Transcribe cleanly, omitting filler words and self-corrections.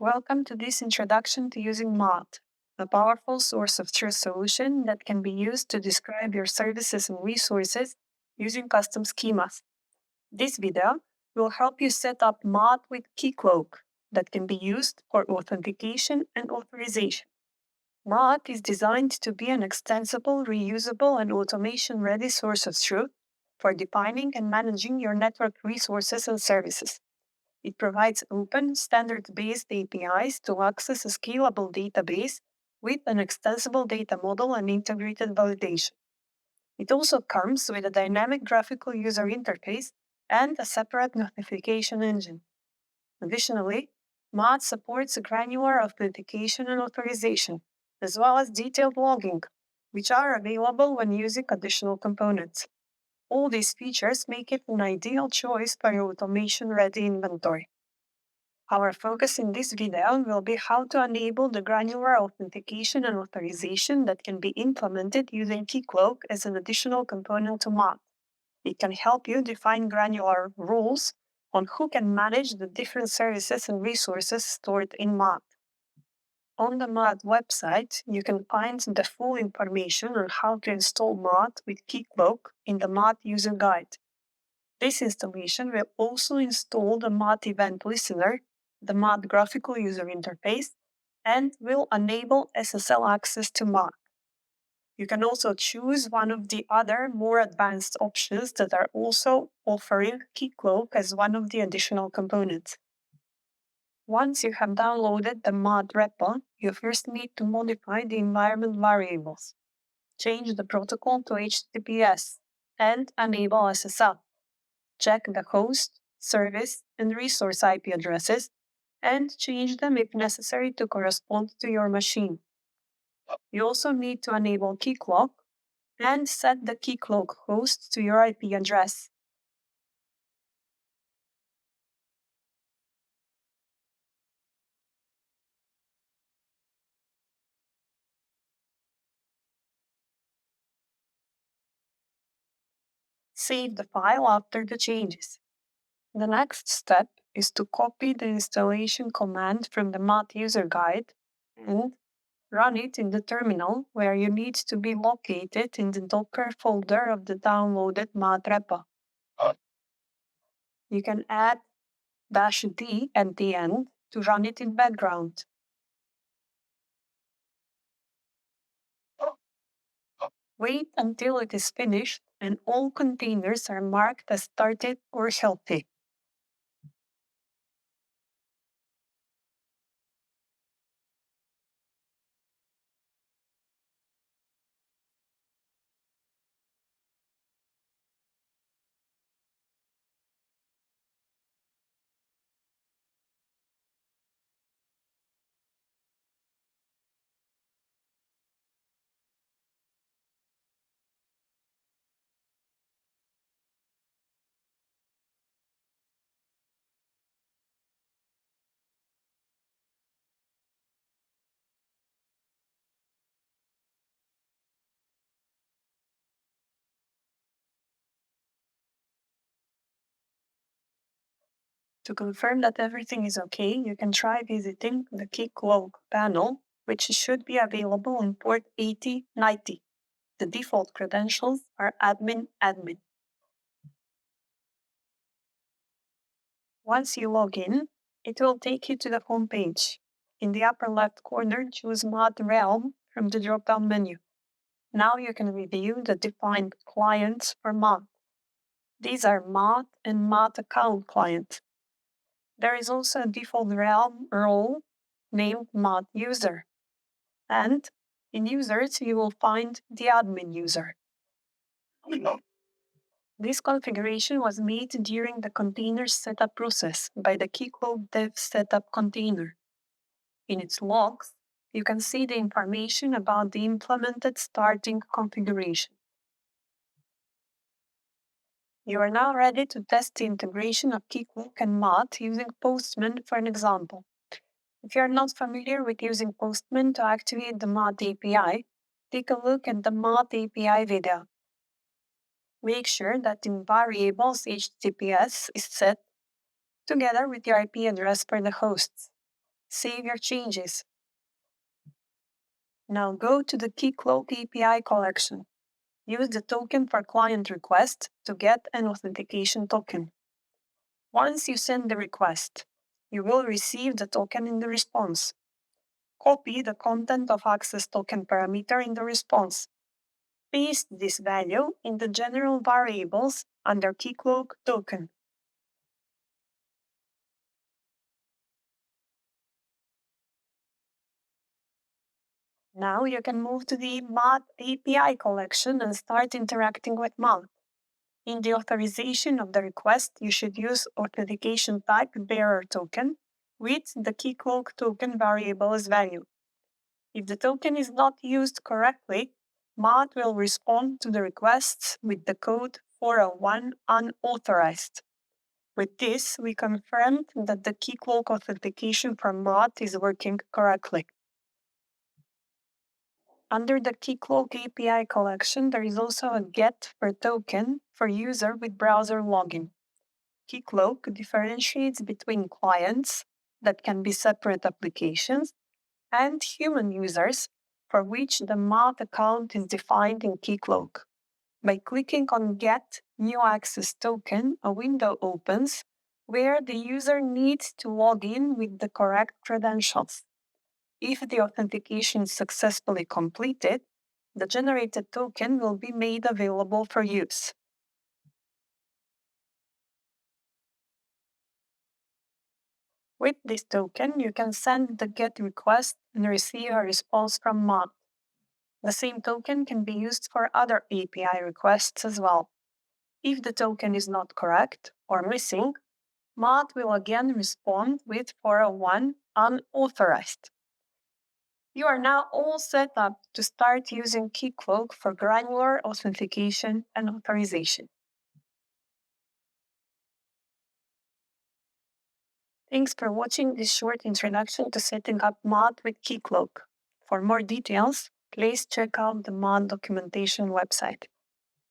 Welcome to this introduction to using Maat, a powerful source of truth solution that can be used to describe your services and resources using custom schemas. This video will help you set up Maat with Keycloak that can be used for authentication and authorization. Maat is designed to be an extensible, reusable, and automation-ready source of truth for defining and managing your network resources and services. It provides open, standard-based APIs to access a scalable database with an extensible data model and integrated validation. It also comes with a dynamic graphical user interface and a separate notification engine. Additionally, Maat supports granular authentication and authorization, as well as detailed logging, which are available when using additional components. All these features make it an ideal choice for your automation-ready inventory. Our focus in this video will be how to enable the granular authentication and authorization that can be implemented using Keycloak as an additional component to Maat. It can help you define granular rules on who can manage the different services and resources stored in Maat. On the Maat website, you can find the full information on how to install Maat with Keycloak in the Maat user guide. This installation will also install the Maat event listener, the Maat graphical user interface, and will enable SSL access to Maat. You can also choose one of the other more advanced options that are also offering Keycloak as one of the additional components. Once you have downloaded the Maat repo, you first need to modify the environment variables, change the protocol to HTTPS, and enable SSL. Check the host, service, and resource IP addresses, and change them if necessary to correspond to your machine. You also need to enable Keycloak and set the Keycloak host to your IP address. Save the file after the changes. The next step is to copy the installation command from the Maat user guide and run it in the terminal where you need to be located in the Docker folder of the downloaded Maat repo. You can add -d at the end to run it in background. Wait until it is finished and all containers are marked as started or healthy. To confirm that everything is okay, you can try visiting the Keycloak panel, which should be available on port 8090. The default credentials are admin. Once you log in, it will take you to the home page. In the upper left corner, choose Maat Realm from the drop-down menu. Now you can review the defined clients for Maat. These are Maat and Maat account client. There is also a default realm role named Maat user. And in users, you will find the admin user. This configuration was made during the container setup process by the Keycloak dev setup container. In its logs, you can see the information about the implemented starting configuration. You are now ready to test the integration of Keycloak and Maat using Postman for an example. If you are not familiar with using Postman to activate the Maat API, take a look at the Maat API video. Make sure that in variables HTTPS is set together with your IP address for the hosts. save your changes. Now go to the Keycloak API collection. Use the token for client request to get an authentication token. Once you send the request, you will receive the token in the response. Copy the content of access token parameter in the response. Paste this value in the general variables under Keycloak token. Now you can move to the Maat API collection and start interacting with Maat. In the authorization of the request, you should use authentication type bearer token with the Keycloak token variable as value. If the token is not used correctly, Maat will respond to the requests with the code 401 unauthorized. With this, we confirmed that the Keycloak authentication from Maat is working correctly. Under the Keycloak API collection, there is also a get per token for user with browser login. Keycloak differentiates between clients that can be separate applications and human users for which the Maat account is defined in Keycloak. By clicking on Get New Access Token, a window opens where the user needs to log in with the correct credentials. If the authentication is successfully completed, the generated token will be made available for use. With this token, you can send the GET request and receive a response from Maat. The same token can be used for other API requests as well. If the token is not correct or missing, Maat will again respond with 401 unauthorized. You are now all set up to start using Keycloak for granular authentication and authorization. Thanks for watching this short introduction to setting up Maat with Keycloak. For more details, please check out the Maat documentation website.